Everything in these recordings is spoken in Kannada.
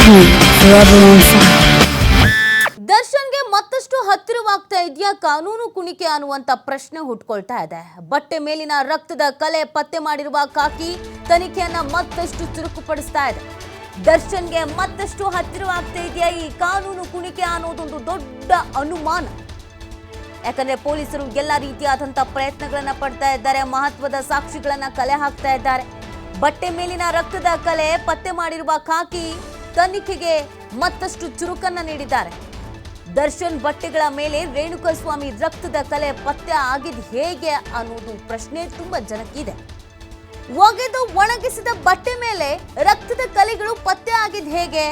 me forever on fire. ದರ್ಶನ್ಗೆ ಮತ್ತಷ್ಟು ಹತ್ತಿರವಾಗ್ತಾ ಇದೆಯಾ ಕಾನೂನು ಕುಣಿಕೆ ಅನ್ನುವಂತ ಪ್ರಶ್ನೆ ಹುಟ್ಕೊಳ್ತಾ ಇದೆ. ಬಟ್ಟೆ ಮೇಲಿನ ರಕ್ತದ ಕಲೆ ಪತ್ತೆ ಮಾಡಿರುವ ಖಾಕಿ ತನಿಖೆಯನ್ನ ಮತ್ತಷ್ಟು ಚುರುಕುಪಡಿಸ್ತಾ ಇದೆ. ದರ್ಶನ್ಗೆ ಮತ್ತಷ್ಟು ಹತ್ತಿರವಾಗ್ತಾ ಇದೆಯಾ ಈ ಕಾನೂನು ಕುಣಿಕೆ ಅನ್ನೋದೊಂದು ದೊಡ್ಡ ಅನುಮಾನ. ಯಾಕಂದ್ರೆ ಪೊಲೀಸರು ಎಲ್ಲ ರೀತಿಯಾದಂತ ಪ್ರಯತ್ನಗಳನ್ನ ಪಡ್ತಾ ಇದ್ದಾರೆ, ಮಹತ್ವದ ಸಾಕ್ಷಿಗಳನ್ನ ಕಲೆ ಹಾಕ್ತಾ ಇದ್ದಾರೆ. ಬಟ್ಟೆ ಮೇಲಿನ ರಕ್ತದ ಕಲೆ ಪತ್ತೆ ಮಾಡಿರುವ ಖಾಕಿ ತನಿಖೆಗೆ ಮತ್ತಷ್ಟು ಚುರುಕನ್ನ ನೀಡಿದ್ದಾರೆ. ದರ್ಶನ್ ಬಟ್ಟೆಗಳ ಮೇಲೆ ರೇಣುಕಾಸ್ವಾಮಿ ರಕ್ತದ ಕಲೆ ಪತ್ತೆ ಆಗಿದ್ ಹೇಗೆ ಅನ್ನೋದು ಪ್ರಶ್ನೆ ತುಂಬಾ ಜನಕ್ಕಿದೆ. ಒಗೆದು ಒಣಗಿಸಿದ ಬಟ್ಟೆ ಮೇಲೆ ರಕ್ತದ ಕಲೆಗಳು ಪತ್ತೆ ಆಗಿದ್ ಹೇಗೆ?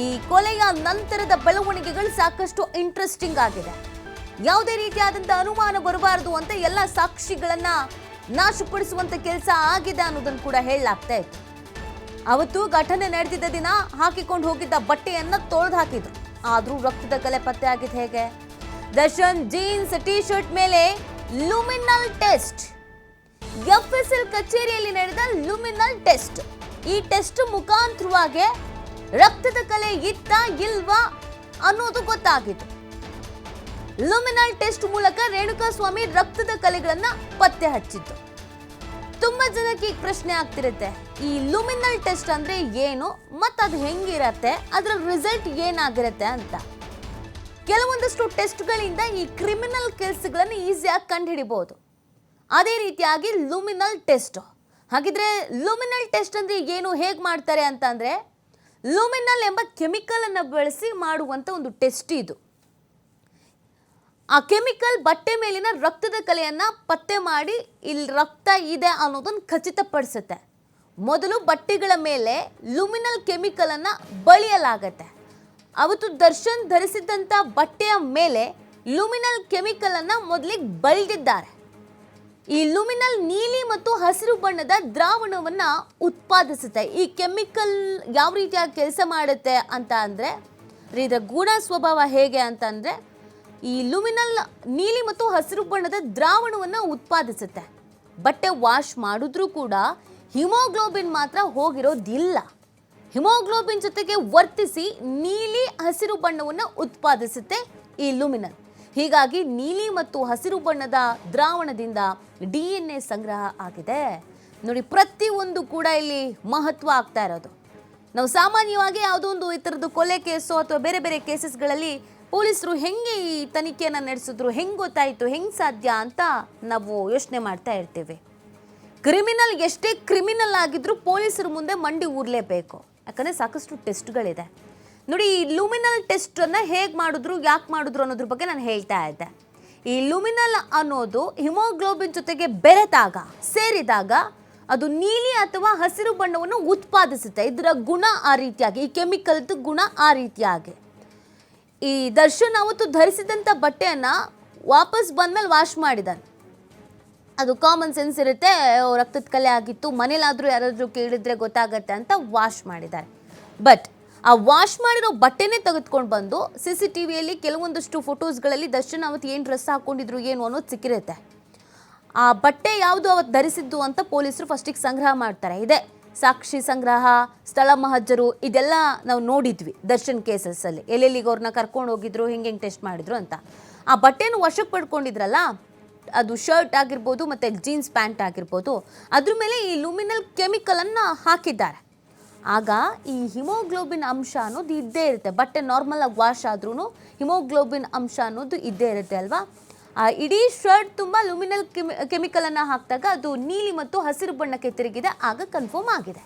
ಈ ಕೊಲೆಯ ನಂತರದ ಬೆಳವಣಿಗೆಗಳು ಸಾಕಷ್ಟು ಇಂಟ್ರೆಸ್ಟಿಂಗ್ ಆಗಿದೆ. ಯಾವುದೇ ರೀತಿಯಾದಂತ ಅನುಮಾನ ಬರಬಾರದು ಅಂತ ಎಲ್ಲ ಸಾಕ್ಷಿಗಳನ್ನ ನಾಶಪಡಿಸುವಂತ ಕೆಲಸ ಆಗಿದೆ ಅನ್ನೋದನ್ನು ಕೂಡ ಹೇಳಲಾಗ್ತಾ ಇತ್ತು. ಅವತ್ತು ಘಟನೆ ನಡೆದಿದ್ದ ದಿನ ಹಾಕಿಕೊಂಡು ಹೋಗಿದ್ದ ಬಟ್ಟೆಯನ್ನ ತೊಳೆದು ಹಾಕಿದ್ರು, ಆದ್ರೂ ರಕ್ತದ ಕಲೆ ಪತ್ತೆ ಆಗಿದ್ದು ಹೇಗೆ? ದರ್ಶನ್ ಜೀನ್ಸ್ ಟಿ ಶರ್ಟ್ ಮೇಲೆ ಲುಮಿನಲ್ ಟೆಸ್ಟ್, ಎಫ್ಎಸ್ಎಲ್ ಕಚೇರಿಯಲ್ಲಿ ನಡೆದ ಲುಮಿನಲ್ ಟೆಸ್ಟ್. ಈ ಟೆಸ್ಟ್ ಮುಖಾಂತರವಾಗಿ ರಕ್ತದ ಕಲೆ ಇತ್ತಾ ಇಲ್ವಾ ಅನ್ನೋದು ಗೊತ್ತಾಗಿತ್ತು. ಲುಮಿನಲ್ ಟೆಸ್ಟ್ ಮೂಲಕ ರೇಣುಕಾಸ್ವಾಮಿ ರಕ್ತದ ಕಲೆಗಳನ್ನ ಪತ್ತೆ ಹಚ್ಚಿತ್ತು. ತುಂಬಾ ಜನಕ್ಕೆ ಈಗ ಪ್ರಶ್ನೆ ಆಗ್ತಿರುತ್ತೆ, ಈ ಲುಮಿನಲ್ ಟೆಸ್ಟ್ ಅಂದ್ರೆ ಏನು ಮತ್ತು ಅದು ಹೆಂಗಿರತ್ತೆ, ಅದರ ರಿಸಲ್ಟ್ ಏನಾಗಿರುತ್ತೆ ಅಂತ. ಕೆಲವೊಂದಷ್ಟು ಟೆಸ್ಟ್ಗಳಿಂದ ಈ ಕ್ರಿಮಿನಲ್ ಕೇಸ್ಗಳನ್ನು ಈಸಿಯಾಗಿ ಕಂಡುಹಿಡಿಬಹುದು. ಅದೇ ರೀತಿಯಾಗಿ ಲುಮಿನಲ್ ಟೆಸ್ಟ್. ಹಾಗಿದ್ರೆ ಲುಮಿನಲ್ ಟೆಸ್ಟ್ ಅಂದ್ರೆ ಏನು, ಹೇಗೆ ಮಾಡ್ತಾರೆ ಅಂತ ಅಂದ್ರೆ, ಲುಮಿನಲ್ ಎಂಬ ಕೆಮಿಕಲ್ ಅನ್ನು ಬಳಸಿ ಮಾಡುವಂತ ಒಂದು ಟೆಸ್ಟ್ ಇದು. ಆ ಕೆಮಿಕಲ್ ಬಟ್ಟೆ ಮೇಲಿನ ರಕ್ತದ ಕಲೆಯನ್ನ ಪತ್ತೆ ಮಾಡಿ ಇಲ್ಲಿ ರಕ್ತ ಇದೆ ಅನ್ನೋದನ್ನು ಖಚಿತಪಡಿಸುತ್ತೆ. ಮೊದಲು ಬಟ್ಟೆಗಳ ಮೇಲೆ ಲುಮಿನಲ್ ಕೆಮಿಕಲ್ ಅನ್ನ ಬಳಿಯಲಾಗತ್ತೆ. ಅವತ್ತು ದರ್ಶನ್ ಧರಿಸಿದ್ದಂಥ ಬಟ್ಟೆಯ ಮೇಲೆ ಲುಮಿನಲ್ ಕೆಮಿಕಲ್ ಅನ್ನ ಮೊದಲಿಗೆ ಬಳಿದಿದ್ದಾರೆ. ಈ ಲುಮಿನಲ್ ನೀಲಿ ಮತ್ತು ಹಸಿರು ಬಣ್ಣದ ದ್ರಾವಣವನ್ನ ಉತ್ಪಾದಿಸುತ್ತೆ. ಈ ಕೆಮಿಕಲ್ ಯಾವ ರೀತಿಯಾಗಿ ಕೆಲಸ ಮಾಡುತ್ತೆ ಅಂತ ಅಂದ್ರೆ, ಇದರ ಗುಣ ಸ್ವಭಾವ ಹೇಗೆ ಅಂತ ಅಂದ್ರೆ, ಈ ಲುಮಿನಲ್ ನೀಲಿ ಮತ್ತು ಹಸಿರು ಬಣ್ಣದ ದ್ರಾವಣವನ್ನು ಉತ್ಪಾದಿಸುತ್ತೆ. ಬಟ್ಟೆ ವಾಶ್ ಮಾಡಿದ್ರೂ ಕೂಡ ಹಿಮೋಗ್ಲೋಬಿನ್ ಮಾತ್ರ ಹೋಗಿರೋದಿಲ್ಲ. ಹಿಮೋಗ್ಲೋಬಿನ್ ಜೊತೆಗೆ ವರ್ತಿಸಿ ನೀಲಿ ಹಸಿರು ಬಣ್ಣವನ್ನು ಉತ್ಪಾದಿಸುತ್ತೆ ಈ ಲುಮಿನಲ್. ಹೀಗಾಗಿ ನೀಲಿ ಮತ್ತು ಹಸಿರು ಬಣ್ಣದ ದ್ರಾವಣದಿಂದ DNA ಸಂಗ್ರಹ ಆಗಿದೆ. ನೋಡಿ, ಪ್ರತಿಯೊಂದು ಕೂಡ ಇಲ್ಲಿ ಮಹತ್ವ ಆಗ್ತಾ ಇರೋದು. ನಾವು ಸಾಮಾನ್ಯವಾಗಿ ಯಾವುದೋ ಒಂದು ಈ ಥರದ್ದು ಕೊಲೆ ಕೇಸು ಅಥವಾ ಬೇರೆ ಬೇರೆ ಕೇಸಸ್ಗಳಲ್ಲಿ ಪೊಲೀಸರು ಹೆಂಗೆ ಈ ತನಿಖೆಯನ್ನು ನಡೆಸಿದ್ರು, ಹೆಂಗೆ ಗೊತ್ತಾಯಿತು, ಹೆಂಗೆ ಸಾಧ್ಯ ಅಂತ ನಾವು ಯೋಚನೆ ಮಾಡ್ತಾ ಇರ್ತೀವಿ. ಕ್ರಿಮಿನಲ್ ಎಷ್ಟೇ ಕ್ರಿಮಿನಲ್ ಆಗಿದ್ರೂ ಪೊಲೀಸರ ಮುಂದೆ ಮಂಡಿ ಊರಲೇಬೇಕು. ಯಾಕಂದರೆ ಸಾಕಷ್ಟು ಟೆಸ್ಟ್ಗಳಿದೆ. ನೋಡಿ, ಈ ಲುಮಿನಲ್ ಟೆಸ್ಟನ್ನು ಹೇಗೆ ಮಾಡಿದ್ರು, ಯಾಕೆ ಮಾಡಿದ್ರು ಅನ್ನೋದ್ರ ಬಗ್ಗೆ ನಾನು ಹೇಳ್ತಾ ಇದ್ದೆ. ಈ ಲುಮಿನಲ್ ಅನ್ನೋದು ಹಿಮೋಗ್ಲೋಬಿನ್ ಜೊತೆಗೆ ಬೆರೆತಾಗ, ಸೇರಿದಾಗ ಅದು ನೀಲಿ ಅಥವಾ ಹಸಿರು ಬಣ್ಣವನ್ನು ಉತ್ಪಾದಿಸುತ್ತೆ. ಇದರ ಗುಣ ಆ ರೀತಿಯಾಗಿ, ಈ ಕೆಮಿಕಲ್ದು ಗುಣ ಆ ರೀತಿಯಾಗಿ. ಈ ದರ್ಶನ್ ಅವತ್ತು ಧರಿಸಿದಂಥ ಬಟ್ಟೆಯನ್ನು ವಾಪಸ್ ಬಂದಮೇಲೆ ವಾಶ್ ಮಾಡಿದ್ದಾನೆ. ಅದು ಕಾಮನ್ ಸೆನ್ಸ್ ಇರುತ್ತೆ, ರಕ್ತದ ಕಲೆ ಆಗಿತ್ತು, ಮನೇಲಾದರೂ ಯಾರಾದರೂ ಕೇಳಿದ್ರೆ ಗೊತ್ತಾಗತ್ತೆ ಅಂತ ವಾಶ್ ಮಾಡಿದ್ದಾರೆ. ಬಟ್ ಆ ವಾಶ್ ಮಾಡಿರೋ ಬಟ್ಟೆನೇ ತೆಗೆದುಕೊಂಡು ಬಂದು CCTVಯಲ್ಲಿ ಕೆಲವೊಂದಷ್ಟು ಫೋಟೋಸ್ಗಳಲ್ಲಿ ದರ್ಶನ್ ಅವತ್ತು ಏನು ಡ್ರೆಸ್ ಹಾಕ್ಕೊಂಡಿದ್ರು ಏನು ಅನ್ನೋದು ಸಿಕ್ಕಿರುತ್ತೆ. ಆ ಬಟ್ಟೆ ಯಾವುದು ಅವತ್ತು ಧರಿಸಿದ್ದು ಅಂತ ಪೊಲೀಸರು ಫಸ್ಟಿಗೆ ಸಂಗ್ರಹ ಮಾಡ್ತಾರೆ. ಇದೆ ಸಾಕ್ಷಿ ಸಂಗ್ರಹ, ಸ್ಥಳ ಮಹಜ್ಜರು, ಇದೆಲ್ಲ ನಾವು ನೋಡಿದ್ವಿ ದರ್ಶನ್ ಕೇಸಸ್ಸಲ್ಲಿ. ಎಲ್ಲೆಲ್ಲಿಗೆ ಅವ್ರನ್ನ ಕರ್ಕೊಂಡು ಹೋಗಿದ್ರು, ಹೆಂಗೆ ಟೆಸ್ಟ್ ಮಾಡಿದ್ರು ಅಂತ. ಆ ಬಟ್ಟೆನ ವಶಕ್ಕೆ ಪಡ್ಕೊಂಡಿದ್ರಲ್ಲ, ಅದು ಶರ್ಟ್ ಆಗಿರ್ಬೋದು ಮತ್ತು ಜೀನ್ಸ್ ಪ್ಯಾಂಟ್ ಆಗಿರ್ಬೋದು, ಅದ್ರ ಮೇಲೆ ಈ ಲುಮಿನಲ್ ಕೆಮಿಕಲನ್ನು ಹಾಕಿದ್ದಾರೆ. ಆಗ ಈ ಹಿಮೋಗ್ಲೋಬಿನ್ ಅಂಶ ಅನ್ನೋದು ಇದ್ದೇ ಇರುತ್ತೆ. ಬಟ್ಟೆ ನಾರ್ಮಲಾಗಿ ವಾಶ್ ಆದ್ರೂ ಹಿಮೋಗ್ಲೋಬಿನ್ ಅಂಶ ಅನ್ನೋದು ಇದ್ದೇ ಇರುತ್ತೆ ಅಲ್ವಾ. ಆ ಇಡೀ ಶರ್ಟ್ ತುಂಬ ಲುಮಿನಲ್ ಕೆಮಿಕಲನ್ನು ಹಾಕಿದಾಗ ಅದು ನೀಲಿ ಮತ್ತು ಹಸಿರು ಬಣ್ಣಕ್ಕೆ ತಿರುಗಿದೆ. ಆಗ ಕನ್ಫರ್ಮ್ ಆಗಿದೆ.